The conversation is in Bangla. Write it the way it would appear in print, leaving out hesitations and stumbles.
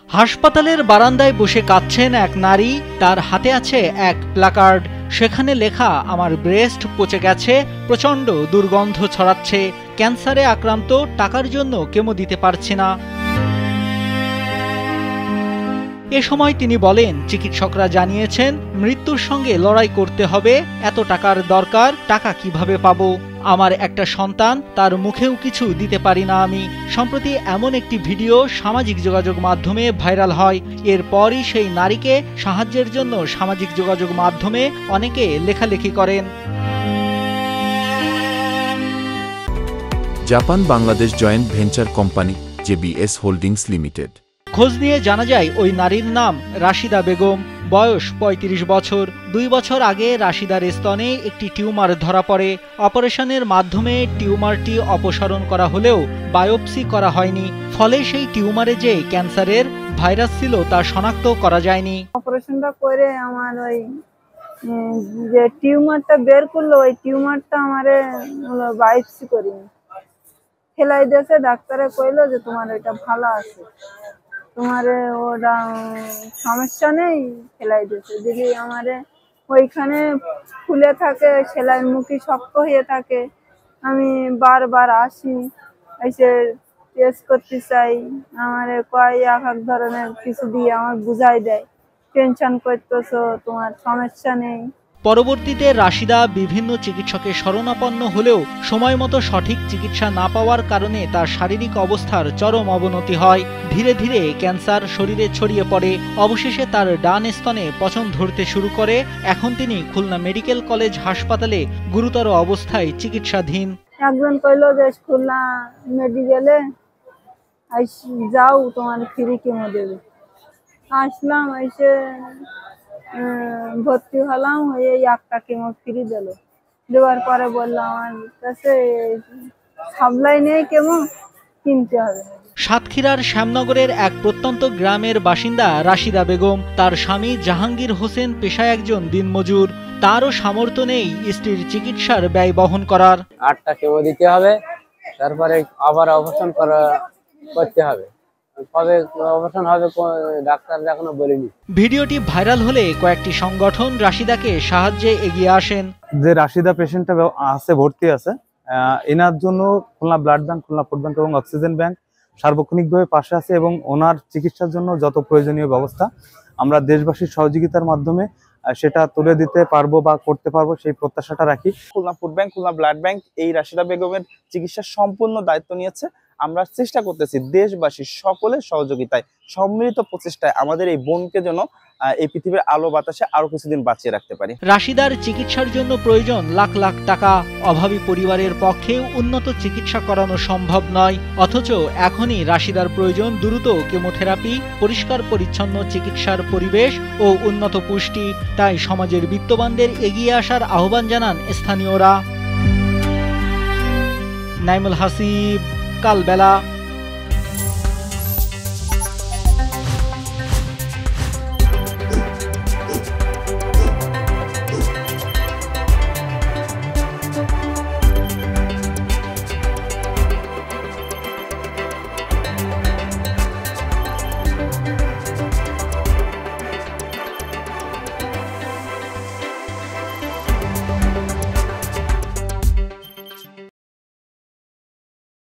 হাসপাতালের বারান্দায় বসে কাঁদছেন এক নারী। তার হাতে আছে এক প্ল্যাকার্ড, সেখানে লেখা আমার ব্রেস্ট পচে গেছে, প্রচণ্ড দুর্গন্ধ ছড়াচ্ছে, ক্যান্সারে আক্রান্ত, টাকার জন্য কেমো দিতে পারছি না। এ সময় তিনি বলেন, চিকিৎসকরা জানিয়েছেন মৃত্যুর সঙ্গে লড়াই করতে হবে, এত টাকার দরকার, টাকা কিভাবে পাবো? আমার একটা সন্তান, তার মুখেও কিছু দিতে পারি না আমি। সম্প্রতি এমন একটি ভিডিও সামাজিক যোগাযোগ মাধ্যমে ভাইরাল হয়। এরপরই সেই নারীকে সাহায্যের জন্য সামাজিক যোগাযোগ মাধ্যমে অনেকে লেখালেখি করেন। Japan Bangladesh joint venture company JBS holdings limited. খোঁজ নিয়ে জানা যায় ওই নারীর নাম রাশিদা বেগম, বয়স ৩৫ বছর। ২ বছর আগে রাশিদার স্তনে একটি টিউমার ধরা পড়ে। অপারেশনের মাধ্যমে টিউমারটি অপসারণ করা হলেও বায়োপসি করা হয়নি, ফলে সেই টিউমারে যে ক্যান্সারের ভাইরাস ছিল তা শনাক্ত করা যায়নি। অপারেশনটা করে আমার ওই যে টিউমারটা বের করলো, ওই টিউমারটা আমারে বায়োপসি করিনি, ফেলাই দিয়েছে। ডাক্তারে কইলো যে তোমার ওইটা ভালো আছে, তোমার ওটা সমস্যা নেই, ফেলাই দিয়েছে। যদি আমারে ওইখানে ফুলে থাকে, সেলাই মুখি শক্ত হয়ে থাকে, আমি বারবার আসি, এসে টেস্ট করতে চাই, আমারে কয় এক এক ধরনের কিছু দিয়ে আমার বুঝাই দেয়, টেনশন করতেছো, তোমার সমস্যা নেই। পরবর্তীতে রাশিদা বিভিন্ন চিকিৎসকের শরণাপন্ন হলেও সময় মতো সঠিক চিকিৎসা না পাওয়ার কারণে তার শারীরিক অবস্থার চরম অবনতি হয়। ধীরে ধীরে ক্যান্সার শরীরে ছড়িয়ে পড়ে। অবশেষে তার ডান স্তনে পচন ধরতে শুরু করে। এখন তিনি খুলনা মেডিকেল কলেজ হাসপাতালে গুরুতর অবস্থায় চিকিৎসাধীন। একজন কইলো যে খুলনা মেডিকেলে যাও, তোমার ফ্রি কেমো দেবে। আসলাম, এসে ভর্তি হলাম, হয়ে একটা কেমো ফ্রি দিল। দেওয়ার পরে বললো আমার কাছে সাপ্লাই নেই, কেমো কিনতে হবে। সাতক্ষীরার শ্যামনগরের এক প্রত্যন্ত গ্রামের বাসিন্দা রাশিদা বেগম। তার স্বামী জাহাঙ্গীর হোসেন পেশায় একজন দিনমজুর। তারও সামর্থ্য নেই স্ত্রীর চিকিৎসার ব্যয় বহন করার। 8টা কেমো দিতে হবে, তারপরে আবার অপারেশন করতে হবে। কবে অপারেশন হবে ডাক্তার এখনো বলেনি। ভিডিওটি ভাইরাল হলে কয়েকটি সংগঠন রাশিদাকে সাহায্যে এগিয়ে আসেন। যে রাশিদা পেশেন্টটা আছে, ভর্তি আছে, এনার জন্য Khulna blood bank, Khulna food bank এবং অক্সিজেন ব্যাংক সার্বক্ষণিকভাবে পাশে আছে এবং ওনার চিকিৎসার জন্য যত প্রয়োজনীয় ব্যবস্থা আমরা দেশবাসীর সহযোগিতার মাধ্যমে সেটা তুলে দিতে পারবো বা করতে পারবো, সেই প্রত্যাশাটা রাখি। Khulna food bank, Khulna blood bank এই রাশিদা বেগমের চিকিৎসার সম্পূর্ণ দায়িত্ব নিয়েছে। আমরা চেষ্টা করতেছি দেশবাসীর সকলের সহযোগিতায়, সম্মিলিত প্রচেষ্টায় আমাদের এই বোনকে যেন এই পৃথিবীর আলো বাতাসে আরো কিছুদিন বাঁচিয়ে রাখতে পারি। রাশিদার চিকিৎসার জন্য প্রয়োজন লাখ লাখ টাকা। অভাবী পরিবারের পক্ষে উন্নত চিকিৎসা করানো সম্ভব নয়, অথচ এখনই রাশিদার প্রয়োজন দ্রুত কেমোথেরাপি, পরিষ্কার পরিচ্ছন্ন চিকিৎসার পরিবেশ ও উন্নত পুষ্টি। তাই সমাজের বিত্তবানদের এগিয়ে আসার আহ্বান জানান স্থানীয়রা। নাইমুল হাসিব, কালবেলা।